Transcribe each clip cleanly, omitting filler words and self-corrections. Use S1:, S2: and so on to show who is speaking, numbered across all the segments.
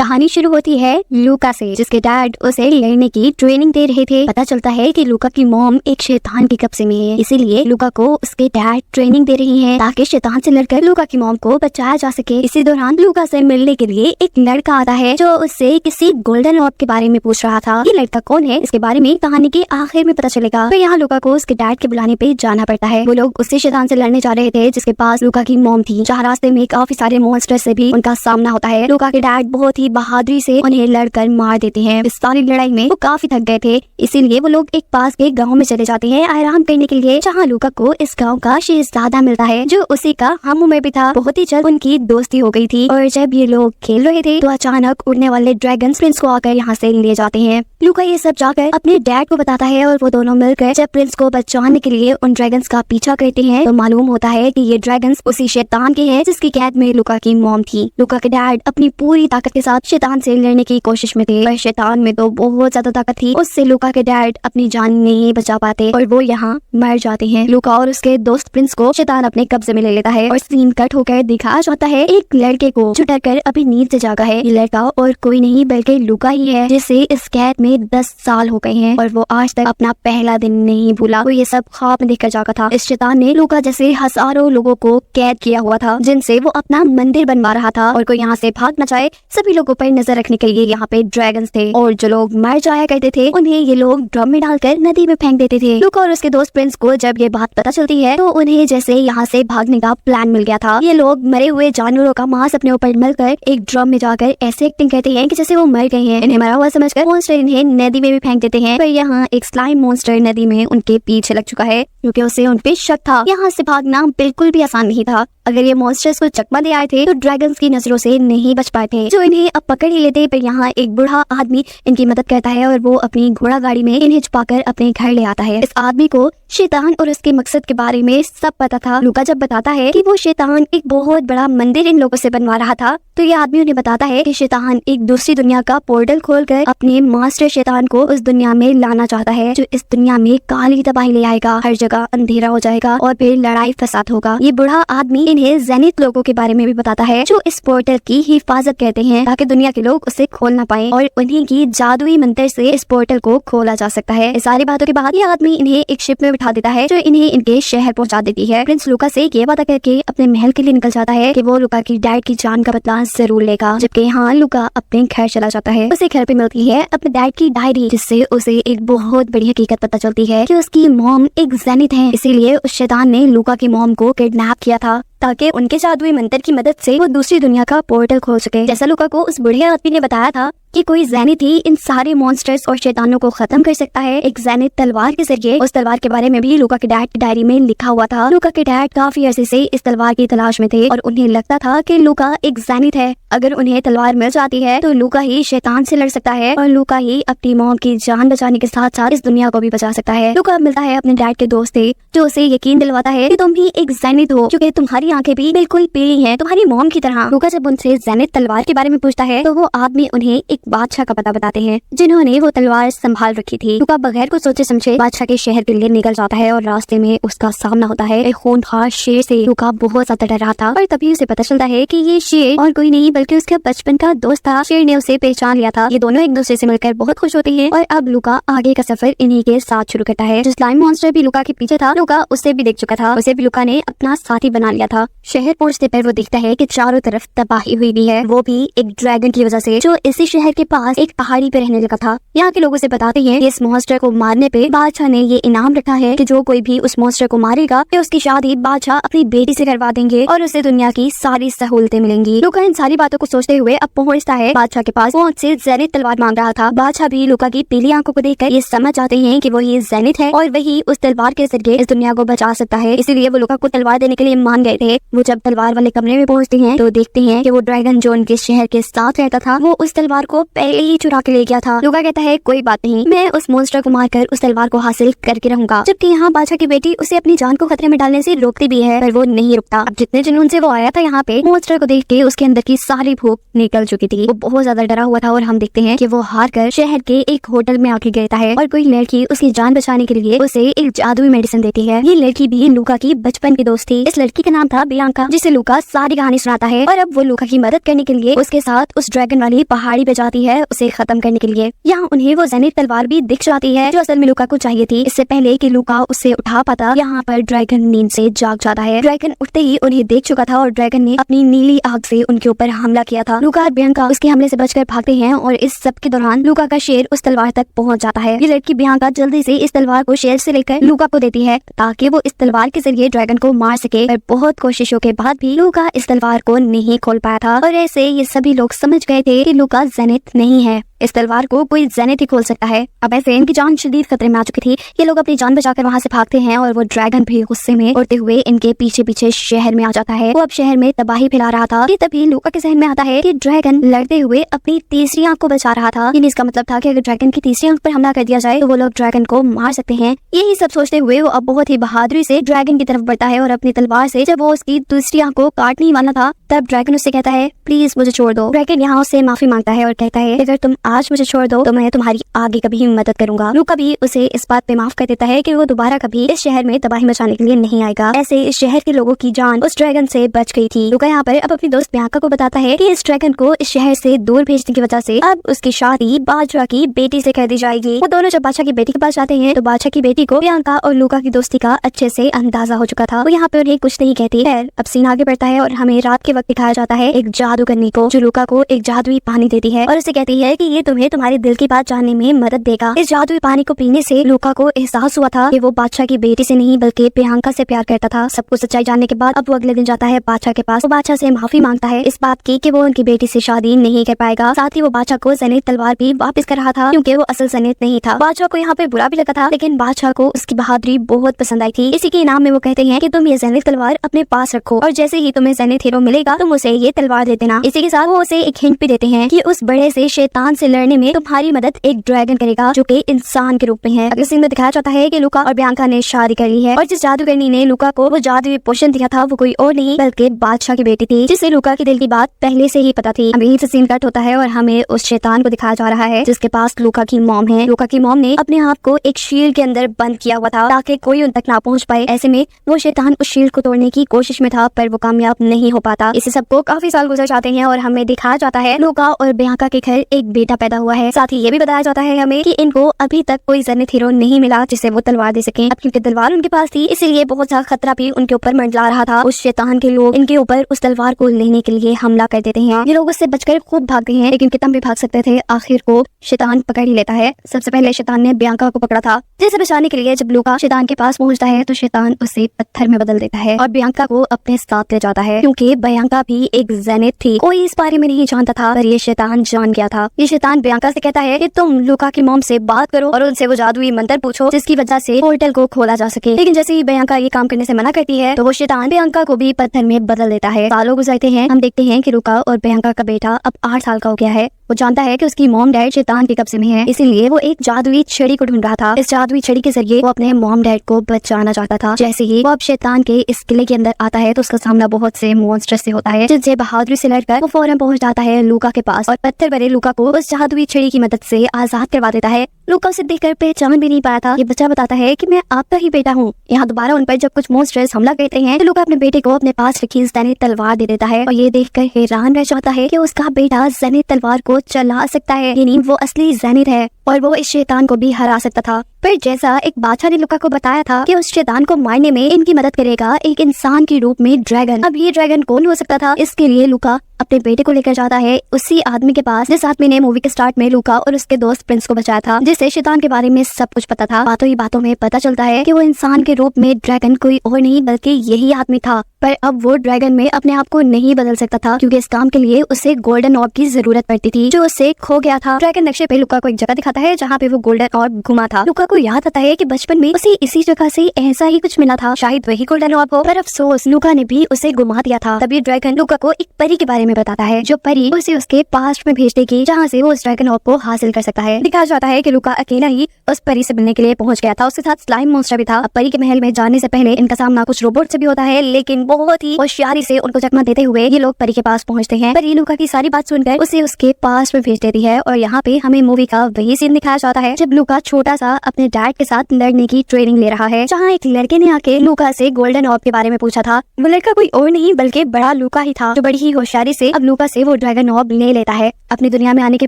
S1: कहानी शुरू होती है लूका से, जिसके डैड उसे लड़ने की ट्रेनिंग दे रहे थे। पता चलता है कि लूका की मॉम एक शैतान के कब्जे में है, इसीलिए लूका को उसके डैड ट्रेनिंग दे रही हैं ताकि शैतान से लड़कर लूका की मॉम को बचाया जा सके। इसी दौरान लूका से मिलने के लिए एक लड़का आता है जो उससे किसी गोल्डन ऑर्ब के बारे में पूछ रहा था। ये लड़का कौन है, इसके बारे में कहानी के आखिर में पता चलेगा। तो यहाँ लूका को उसके डैड के बुलाने पे जाना पड़ता है। वो लोग उससे शैतान से लड़ने जा रहे थे जिसके पास लूका की मॉम थी। जहाँ रास्ते में काफी सारे मॉन्स्टर से भी उनका सामना होता है। लूका के डैड बहुत ही बहादुरी से उन्हें लड़कर मार देते हैं। इस सारी लड़ाई में वो काफी थक गए थे, इसीलिए वो लोग एक पास के गांव में चले जाते हैं आराम करने के लिए, जहाँ लूका को इस गांव का शहजादा मिलता है जो उसी का हम उम्र भी था। बहुत ही जल्द उनकी दोस्ती हो गई थी और जब ये लोग खेल रहे थे तो अचानक उड़ने वाले ड्रैगन प्रिंस को आकर यहाँ से ले जाते हैं। लूका ये सब जाकर अपने डैड को बताता है और वो दोनों मिलकर जब प्रिंस को बचाने के लिए उन ड्रैगन्स का पीछा करते हैं तो मालूम होता है कि ये ड्रैगन्स उसी शैतान के हैं जिसकी कैद में लूका की मॉम थी। लूका के डैड अपनी पूरी ताकत के साथ शैतान से लड़ने की कोशिश में थे, पर शैतान में तो बहुत ज्यादा ताकत थी, उससे लूका के डैड अपनी जान नहीं बचा पाते और वो यहाँ मर जाते हैं। लूका और उसके दोस्त प्रिंस को शैतान अपने कब्जे में ले लेता है और सीन कट होकर दिखाया जाता है एक लड़के को जो डरकर अभी नींद से जागा है। ये लड़का और कोई नहीं बल्कि लूका ही है जिसे इस कैद में 10 साल हो गए हैं और वो आज तक अपना पहला दिन नहीं भूला। वो ये सब ख्वाब में देखकर जागा था। इस शैतान ने लूका जैसे हजारों लोगों को कैद किया हुआ था जिनसे वो अपना मंदिर बनवा रहा था और कोई यहाँ से भाग न जाए, सभी लोगों पर नजर रखने के लिए यहाँ पे ड्रैगन्स थे और जो लोग मर जाया करते थे उन्हें ये लोग ड्रम में डालकर नदी में फेंक देते थे। लूका और उसके दोस्त प्रिंस को जब ये बात पता चलती है तो उन्हें जैसे यहाँ से भागने का प्लान मिल गया था। ये लोग मरे हुए जानवरों का मांस अपने ऊपर मलकर एक ड्रम में जाकर ऐसे एक्टिंग करते हैं कि जैसे वो मर गए हैं। इन्हें मरा हुआ समझकर मॉन्स्टर इन्हें नदी में भी फेंक देते हैं, पर यहाँ एक स्लाइम मॉन्स्टर नदी में उनके पीछे लग चुका है क्योंकि उसे उन पे शक था। यहाँ से भागना बिल्कुल भी आसान नहीं था। अगर ये मॉन्स्टर्स को चकमा दे आए थे तो ड्रैगन्स की नजरों से नहीं बच पाए थे, जो इन्हें अब पकड़ ही लेते। पर यहाँ एक बूढ़ा आदमी इनकी मदद करता है और वो अपनी घोड़ा गाड़ी में इन्हें छुपाकर अपने घर ले आता है। इस आदमी को शैतान और उसके मकसद के बारे में सब पता था। लूका जब बताता है कि वो शैतान एक बहुत बड़ा मंदिर इन लोगों से बनवा रहा था तो ये आदमी उन्हें बताता है कि शैतान एक दूसरी दुनिया का पोर्टल खोलकर अपने मास्टर शैतान को उस दुनिया में लाना चाहता है, जो इस दुनिया में काली तबाही ले आएगा, हर जगह अंधेरा हो जाएगा और फिर लड़ाई फसाद होगा। ये बूढ़ा आदमी इन्हें ज़ेनिथ लोगों के बारे में भी बताता है जो इस पोर्टल की हिफाजत करते हैं ताकि दुनिया के लोग उसे खोल ना पाए और उन्हीं की जादुई मंत्र से इस पोर्टल को खोला जा सकता है। इस सारी बातों के बाद ये आदमी इन्हें एक शिप में बिठा देता है जो इन्हें इनके शहर पहुंचा देती है। प्रिंस लूका से ये वादा करके अपने महल के लिए निकल जाता है कि वो लूका की डैड की जान का बदला जरूर लेगा, जबकि यहाँ लूका अपने घर चला जाता है। उसे घर पे मिलती है अपने डैड की डायरी, जिससे उसे एक बहुत बड़ी हकीकत पता चलती है कि उसकी मॉम एक ज़ेनिथ है, इसीलिए उस शैतान ने लूका की मॉम को किडनैप किया था ताकि उनके जादुई मंत्र की मदद से वो दूसरी दुनिया का पोर्टल खोल सके। जैसा लूका को उस बुढ़े आदमी ने बताया था कि कोई ज़ेनिथ ही इन सारे मॉन्स्टर्स और शैतानों को खत्म कर सकता है एक ज़ेनिथ तलवार के जरिए। उस तलवार के बारे में भी लूका के डैड की डायरी में लिखा हुआ था। लूका के डैड काफी अरसे से इस तलवार की तलाश में थे और उन्हें लगता था कि लूका एक ज़ेनिथ है। अगर उन्हें तलवार मिल जाती है तो लूका ही शैतान से लड़ सकता है और लूका ही अपनी मॉम की जान बचाने के साथ साथ इस दुनिया को भी बचा सकता है। लूका मिलता है अपने डैड के दोस्त से जो उसे यकीन दिलवाता है कि तुम ही एक ज़ेनिथ हो, क्योंकि तुम्हारी आंखें भी बिल्कुल पीली हैं, तुम्हारी मॉम की तरह। लूका जब उनसे ज़ेनिथ तलवार के बारे में पूछता है तो वो आदमी उन्हें एक बादशाह का पता बताते हैं जिन्होंने वो तलवार संभाल रखी थी। लूका बगैर कुछ सोचे समझे बादशाह के शहर के लिए निकल जाता है और रास्ते में उसका सामना होता है एक खूंखार शेर से। लूका बहुत ज्यादा डर रहा था और तभी उसे पता चलता है कि ये शेर और कोई नहीं बल्कि उसका बचपन का दोस्त था। शेर ने उसे पहचान लिया था। ये दोनों एक दूसरे से मिलकर बहुत खुश होते हैं और अब लूका आगे का सफर इन्हीं के साथ शुरू करता है। जो स्लाइम मॉन्स्टर भी लूका के पीछे था, लूका उसे भी देख चुका था, उसे भी लूका ने अपना साथी बना लिया था। शहर पहुंचने पर वो देखता है कि चारों तरफ तबाही हुई भी है, वो भी एक ड्रैगन की वजह से जो इसी शहर के पास एक पहाड़ी पे रहने लगा था। यहाँ के लोगों से बताते हैं कि इस मॉन्स्टर को मारने पे बादशाह ने ये इनाम रखा है कि जो कोई भी उस मॉन्स्टर को मारेगा कि उसकी शादी बादशाह अपनी बेटी से करवा देंगे और उसे दुनिया की सारी सहूलतें मिलेंगी। लूका इन सारी बातों को सोचते हुए अब पहुंचता है बादशाह के पास। वो उससे ज़ेनिथ तलवार मांग रहा था। बादशाह भी लूका की पीली आंखों को देखकर ये समझ जाते हैं कि वो ये ज़ेनिथ है और वही उस तलवार के जरिए इस दुनिया को बचा सकता है, इसीलिए वो लूका को तलवार देने के लिए मान गए थे। वो जब तलवार वाले कमरे में पहुंचते हैं तो देखते हैं कि वो ड्रैगन जो उनके शहर के साथ रहता था वो उस तलवार को पहले ही चुरा के ले गया था। लूका कहता है कोई बात नहीं, मैं उस मॉन्स्टर को मारकर उस तलवार को हासिल करके रहूंगा, जबकि यहाँ बादशाह की बेटी उसे अपनी जान को खतरे में डालने से रोकती भी है पर वो नहीं रुकता। अब जितने जुनून से वो आया था यहाँ पे, मॉन्स्टर को देख के उसके अंदर की सारी भूख निकल चुकी थी। वो बहुत ज्यादा डरा हुआ था और हम देखते हैं कि वो हार कर शहर के एक होटल में आके गिरता है और कोई लड़की उसकी जान बचाने के लिए उसे एक जादुई मेडिसिन देती है। ये लड़की भी लूका की बचपन की दोस्त थी। इस लड़की का नाम था था बियांका, जिसे लूका सारी कहानी सुनाता है और अब वो लूका की मदद करने के लिए उसके साथ उस ड्रैगन वाली पहाड़ी पे जाती है उसे खत्म करने के लिए। यहाँ उन्हें वो जेनिथ तलवार भी दिख जाती है जो असल में लूका को चाहिए थी। इससे पहले कि लूका उसे उठा पाता, यहाँ पर ड्रैगन नींद से जाग जाता है। ड्रैगन उठते ही उन्हें देख चुका था और ड्रैगन ने अपनी नीली आग से उनके ऊपर हमला किया था। लूका और बियांका उसके हमले से बचकर भागते हैं और इस सब के दौरान लूका का शेर उस तलवार तक पहुंच जाता है। ये लड़की बियांका जल्दी से इस तलवार को शेर से लेकर लूका को देती है ताकि वो इस तलवार के जरिए ड्रैगन को मार सके, पर बहुत कोशिशों के बाद भी लूका इस तलवार को नहीं खोल पाया था और ऐसे ये सभी लोग समझ गए थे कि लूका जेनिथ नहीं है, इस तलवार को कोई जेनिथ ही खोल सकता है। अब ऐसे इनकी जान शदीद खतरे में आ चुकी थी। ये लोग अपनी जान बचाकर वहाँ से भागते हैं और वो ड्रैगन भी गुस्से में उड़ते हुए इनके पीछे पीछे शहर में आ जाता है। वो अब शहर में तबाही फैला रहा था कि तभी लूका के जहन में आता है कि ड्रैगन लड़ते हुए अपनी तीसरी आंख को बचा रहा था। यानी इसका मतलब था कि अगर ड्रैगन की तीसरी आंख पर हमला कर दिया जाए तो वो लोग ड्रैगन को मार सकते हैं। यही सब सोचते हुए वो अब बहुत ही बहादुरी से ड्रैगन की तरफ बढ़ता है और अपनी तलवार से जब वो उसकी दूसरी आंख को काटने ही वाला था तब ड्रैगन उससे कहता है प्लीज मुझे छोड़ दो। ड्रैगन यहाँ उससे माफी मांगता है और कहता है अगर तुम आज मुझे छोड़ दो तो मैं तुम्हारी आगे कभी मदद करूंगा। लूका भी उसे इस बात पे माफ कर देता है कि वो दोबारा कभी इस शहर में तबाही मचाने के लिए नहीं आएगा। ऐसे इस शहर के लोगों की जान उस ड्रैगन से बच गई थी। लूका यहाँ पर अब अपनी दोस्त बियांका को बताता है कि इस ड्रैगन को इस शहर से दूर भेजने की वजह से अब उसकी शादी बादशाह की बेटी से कर दी जाएगी। वो दोनों जब बादशाह की बेटी के पास जाते हैं तो बादशाह की बेटी को बियांका और लूका की दोस्ती का अच्छे से अंदाजा हो चुका था। वो यहाँ पे उन्हें कुछ नहीं कहती है। अब सीन आगे बढ़ता है और हमें रात के वक्त दिखाया जाता है एक जादूगरनी को जो लूका को एक जादुई पानी देती है और उसे कहती है कि ये तुम्हें तुम्हारे दिल की बात जानने में मदद देगा। इस जादुई पानी को पीने से लूका को एहसास हुआ था कि वो बादशाह की बेटी से नहीं बल्कि बियांका से प्यार करता था। सब कुछ सच्चाई जानने के बाद अब वो अगले दिन जाता है बादशाह के पास। वो बादशाह से माफी मांगता है इस बात की कि वो उनकी बेटी से शादी नहीं कर पाएगा। साथ ही वो बादशाह को जेनिथ तलवार भी वापस कर रहा था क्योंकि वो असल जेनिथ नहीं था। बादशाह को यहाँ पे बुरा भी लगा था लेकिन बादशाह को उसकी बहादुरी बहुत पसंद आई थी। इसी के इनाम में वो कहते हैं कि तुम ये जेनिथ तलवार अपने पास रखो और जैसे ही तुम्हें जेनिथ हीरो मिलेगा तुम उसे ये तलवार दे देना। इसी के साथ वो उसे एक हिंट भी देते हैं कि उस बड़े से शैतान से लड़ने में तुम्हारी मदद एक ड्रैगन करेगा जो कि इंसान के रूप में है। अगले सीन में दिखाया जाता है कि लूका और बियांका ने शादी कर ली है और जिस जादूगरनी ने लूका को वो जादुई पोषण दिया था वो कोई और नहीं बल्कि बादशाह की बेटी थी जिसे लूका के दिल की बात पहले से ही पता थी। अब यही से सीन कट होता है और हमें उस शैतान को दिखाया जा रहा है जिसके पास लूका की मॉम है। लूका की मॉम ने अपने आप को एक शील्ड के अंदर बंद किया हुआ था ताकि कोई उन तक ना पहुंच पाए। ऐसे में वो शैतान उस शील्ड को तोड़ने की कोशिश में था पर वो कामयाब नहीं हो पाता। इसी सबको काफी साल गुजर जाते हैं और हमें दिखाया जाता है लूका और बियांका के घर एक बेटा पैदा हुआ है। साथ ही ये भी बताया जाता है हमें कि इनको अभी तक कोई जेनिथ हीरो नहीं मिला जिसे वो तलवार दे सके। अब क्योंकि तलवार उनके पास थी इसीलिए बहुत ज्यादा खतरा भी उनके ऊपर मंडरा रहा था। उस शैतान के लोग इनके ऊपर उस तलवार को लेने के लिए हमला कर देते हैं। ये लोग उससे बचकर खूब भागते हैं लेकिन कितना भी भाग सकते थे आखिर को शैतान पकड़ ही लेता है। सबसे पहले शैतान ने बियांका को पकड़ा था जिसे बचाने के लिए जब लूका शैतान के पास पहुंचता है तो शैतान उसे पत्थर में बदल देता है और बियांका को अपने साथ ले जाता है क्योंकि बियांका भी एक जेनिथ थी। कोई इस बारे में नहीं जानता था पर ये शैतान जान गया था। ये शैतान बियांका से कहता है कि तुम लूका की मॉम से बात करो और उनसे वो जादुई मंत्र पूछो जिसकी वजह से पोर्टल को खोला जा सके। लेकिन जैसे ही बियांका ये काम करने से मना करती है तो वो शैतान बियांका को भी पत्थर में बदल देता है। सालों गुजरते हैं, हम देखते हैं कि लूका और बियांका का बेटा अब 8 साल का हो गया है। वो जानता है कि उसकी मॉम डैड शैतान के कब्जे में है इसीलिए वो एक जादुई छड़ी को ढूंढ रहा था। इस जादुई छड़ी के जरिए वो अपने मॉम डैड को बचाना चाहता था। जैसे ही वो अब शैतान के इस किले के अंदर आता है तो उसका सामना बहुत से मॉन्स्टर से होता है जिससे बहादुरी से लड़कर वो फौरन पहुंच जाता है लूका के पास और पत्थर भरे लूका को उस जादुई छड़ी की मदद से आजाद करवा देता है। लूका उसे देखकर पहचान भी नहीं पाया था। ये बच्चा बताता है कि मैं आपका ही बेटा हूँ। यहाँ दोबारा उन पर जब कुछ मॉन्स्टर्स हमला करते हैं तो लूका अपने बेटे को अपने पास रखी जेनिथ तलवार दे देता है और ये देखकर हैरान रह जाता है कि उसका बेटा जेनिथ तलवार को चला सकता है, यानी वो असली जेनिथ है और वो इस शैतान को भी हरा सकता था। पर जैसा एक बादशाह ने लूका को बताया था कि उस शैतान को मारने में इनकी मदद करेगा एक इंसान के रूप में ड्रैगन। अब ये ड्रैगन कौन हो सकता था? इसके लिए लूका अपने बेटे को लेकर जाता है उसी आदमी के पास जिस आदमी ने मूवी के स्टार्ट में लूका और उसके दोस्त प्रिंस को बचाया था, जिससे शैतान के बारे में सब कुछ पता था। बातों ही बातों में पता चलता है कि वो इंसान के रूप में ड्रैगन कोई और नहीं बल्कि यही आदमी था। पर अब वो ड्रैगन में अपने आप को नहीं बदल सकता था क्योंकि इस काम के लिए उसे गोल्डन ऑर्ब की जरूरत पड़ती थी जो उससे खो गया था। ड्रैगन नक्शे पे लूका को एक जगह दिखाता है जहाँ पे वो गोल्डन ऑर्ब घुमा था। लूका को याद आता है कि बचपन में उसे इसी जगह से ऐसा ही कुछ मिला था, शायद वही गोल्डन ऑर्ब हो। पर अफसोस लूका ने भी उसे घुमा दिया था। तभी ड्रैगन लूका को एक परी के बारे में बताता है, जो परी उसे उसके पास्ट में भेज देगी जहाँ से वो उस ड्रैगन ऑफ को हासिल कर सकता है। दिखाया जाता है कि लूका अकेला ही उस परी से मिलने के लिए पहुंच गया था। उसके साथ स्लाइम मॉन्स्टर भी था। अब परी के महल में जाने से पहले इनका सामना कुछ रोबोट से भी होता है, लेकिन बहुत ही होशियारी से उनको चकमा देते हुए ये लोग परी के पास पहुंचते हैं। परी लूका की सारी बात सुनकर उसे उसके पास्ट में भेज देती है और यहाँ पे हमें मूवी का वही सीन दिखाया जाता है जब लूका छोटा सा अपने डैड के साथ लड़ने की ट्रेनिंग ले रहा है, जहाँ एक लड़के ने आके लूका से गोल्डन ऑर्ब के बारे में पूछा था। वो लड़का कोई और नहीं बल्कि बड़ा लूका ही था, जो बड़ी ही होशियारी से अब लूका से वो ड्रैगन ऑर्ब ले लेता है। अपनी दुनिया में आने के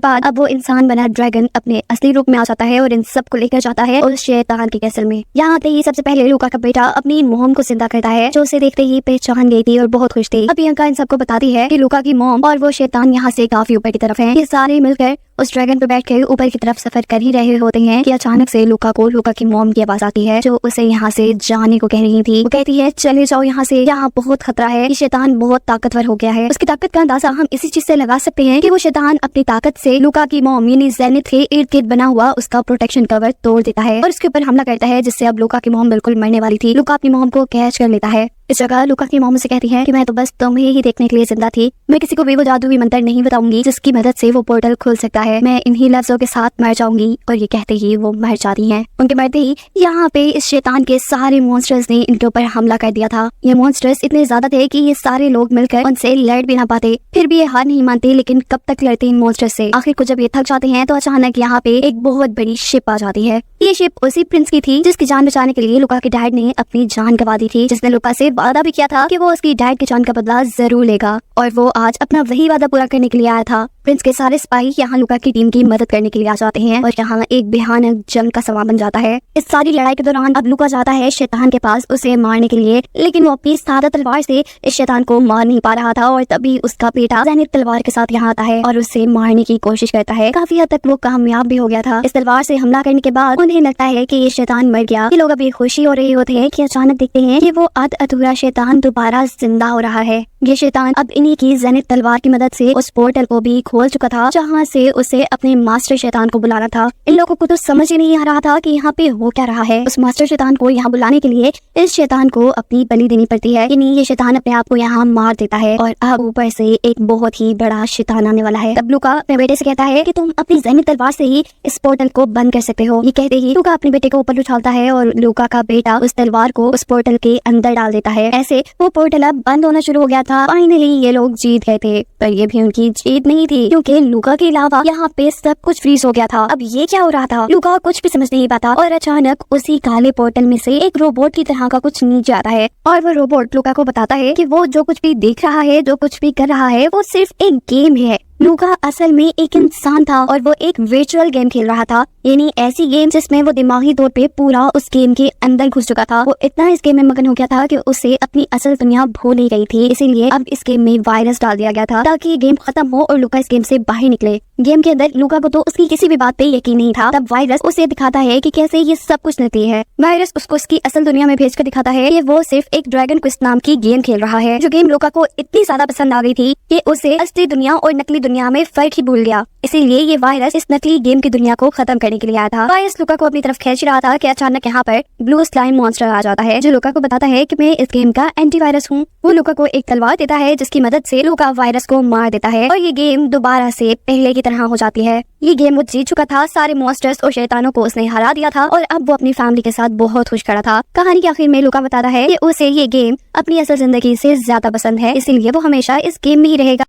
S1: बाद अब वो इंसान बना ड्रैगन अपने असली रूप में आ जाता है और इन सब को लेकर जाता है उस शैतान के कैसल में। यहाँ आते ही सबसे पहले लूका का बेटा अपनी मॉम को जिंदा करता है, जो उसे देखते ही पहचान गई थी और बहुत खुश थी। अब प्रियंका इन सबको बताती है कि लूका की मॉम और वो शैतान यहाँ से काफी ऊपर की तरफ है। ये सारे मिलकर उस ड्रैगन पे बैठ कर ऊपर की तरफ सफर कर ही रहे होते हैं कि अचानक से लूका को लूका की मॉम की आवाज आती है, जो उसे यहाँ से जाने को कह रही थी। वो कहती है चले जाओ यहाँ से, यहाँ बहुत खतरा है, ये शैतान बहुत ताकतवर हो गया है। उसकी ताकत का अंदाजा हम इसी चीज से लगा सकते हैं कि वो शैतान अपनी ताकत से लूका की मॉम यानी जेनिथ के इर्द गिर्द बना हुआ उसका प्रोटेक्शन कवर तोड़ देता है और उसके ऊपर हमला करता है, जिससे अब लूका की मॉम बिल्कुल मरने वाली थी। लूका अपनी मॉम को कैच कर लेता है। इस जगह लूका की मॉम से कहती है कि मैं तो बस तुम्हें ही देखने के लिए जिंदा थी, मैं किसी को भी वो जादुई मंत्र नहीं बताऊंगी जिसकी मदद से वो पोर्टल खुल सकता है, मैं इन्हीं लफ्जों के साथ मर जाऊंगी। और ये कहते ही वो मर जाती हैं। उनके मरते ही यहाँ पे इस शैतान के सारे मॉन्स्टर्स ने इनके ऊपर हमला कर दिया था। ये मॉन्स्टर्स इतने ज्यादा थे कि ये सारे लोग मिलकर उनसे लड़ भी ना पाते, फिर भी ये हार नहीं मानते। लेकिन कब तक लड़ते इन मॉन्स्टर्स से? आखिर को जब ये थक जाते हैं तो अचानक यहाँ पे एक बहुत बड़ी शिप आ जाती है। ये शिप उसी प्रिंस की थी जिसकी जान बचाने के लिए लूका के डैड ने अपनी जान गंवा दी थी, जिसने लूका से वादा भी किया था कि वो उसकी डैड की जान का बदला जरूर लेगा। और वो आज अपना वही वादा पूरा करने के लिए आया था। प्रिंस के सारे सिपाही यहाँ लूका की टीम की मदद करने के लिए आ जाते हैं और यहाँ एक भयानक जंग का समा बन जाता है। इस सारी लड़ाई के दौरान अब लूका जाता है शैतान के पास उसे मारने के लिए, लेकिन वो अपनी सादा तलवार से इस शैतान को मार नहीं पा रहा था और तभी उसका बेटा जेनिथ तलवार के साथ यहाँ आता है और उसे मारने की कोशिश करता है। काफी हद तक वो कामयाब भी हो गया था। इस तलवार से हमला करने के बाद उन्हें लगता है कि ये शैतान मर गया। ये लोग अभी खुशी हो रहे होते हैं कि अचानक देखते हैं कि वो अधूरा शैतान दोबारा जिंदा हो रहा है। ये शैतान अब इन्हीं की जेनिथ तलवार की मदद से उस पोर्टल को भी खोल चुका था, जहाँ से उसे अपने मास्टर शैतान को बुलाना था। इन लोगों को तो समझ ही नहीं आ रहा था कि यहाँ पे हो क्या रहा है। उस मास्टर शैतान को यहाँ बुलाने के लिए इस शैतान को अपनी बलि देनी पड़ती है, यानी ये शैतान अपने आप को यहाँ मार देता है और अब ऊपर से एक बहुत ही बड़ा शैतान आने वाला है। तब लूका अपने बेटे से कहता है कि तुम अपनी जेनिथ तलवार से ही इस पोर्टल को बंद कर सकते हो। ये कहते ही लूका अपने बेटे को ऊपर उछालता है और लूका का बेटा उस तलवार को उस पोर्टल के अंदर डाल देता है। ऐसे वो पोर्टल अब बंद होना शुरू हो गया था। फाइनली ये लोग जीत गए थे, पर ये भी उनकी जीत नहीं थी, क्योंकि लूका के अलावा यहाँ पे सब कुछ फ्रीज हो गया था। अब ये क्या हो रहा था? लूका कुछ भी समझ नहीं पाता और अचानक उसी काले पोर्टल में से एक रोबोट की तरह का कुछ नीचे आता है और वो रोबोट लूका को बताता है कि वो जो कुछ भी देख रहा है, जो कुछ भी कर रहा है, वो सिर्फ एक गेम है। लूका असल में एक इंसान था और वो एक वर्चुअल गेम खेल रहा था, यानी ऐसी गेम जिसमें वो दिमागी तौर पे पूरा उस गेम के अंदर घुस चुका था। वो इतना इस गेम में मगन हो गया था कि उसे अपनी असल दुनिया भूल ही गई थी। इसीलिए अब इस गेम में वायरस डाल दिया गया था ताकि गेम खत्म हो और लूका इस गेम से बाहर निकले। गेम के अंदर लूका को तो उसकी किसी भी बात पे यकीन नहीं था। तब वायरस उसे दिखाता है कि कैसे ये सब कुछ नकली है। वायरस उसको उसकी असल दुनिया में भेजकर दिखाता है कि वो सिर्फ एक ड्रैगन क्विस्ट नाम की गेम खेल रहा है, जो गेम लूका को इतनी ज्यादा पसंद आ गई थी कि उसे असली दुनिया और नकली दुनिया में फर्क ही भूल गया। इसीलिए ये वायरस इस नकली गेम की दुनिया को खत्म करने के लिए आया था। वायरस लूका को अपनी तरफ खींच रहा था कि अचानक यहाँ पर ब्लू स्लाइम मॉन्स्टर आ जाता है, जो लूका को बताता है कि मैं इस गेम का एंटीवायरस हूँ। वो लूका को एक तलवार देता है जिसकी मदद से लूका वायरस को मार देता है और ये गेम दोबारा से पहले की तरह हो जाती है। ये गेम वो जीत चुका था, सारे मॉन्स्टर्स और शैतानों को उसने हरा दिया था और अब वो अपनी फैमिली के साथ बहुत खुश खड़ा था। कहानी के आखिर में लूका बताता है कि उसे ये गेम अपनी असल जिंदगी से ज्यादा पसंद है, इसीलिए वो हमेशा इस गेम में ही रहेगा।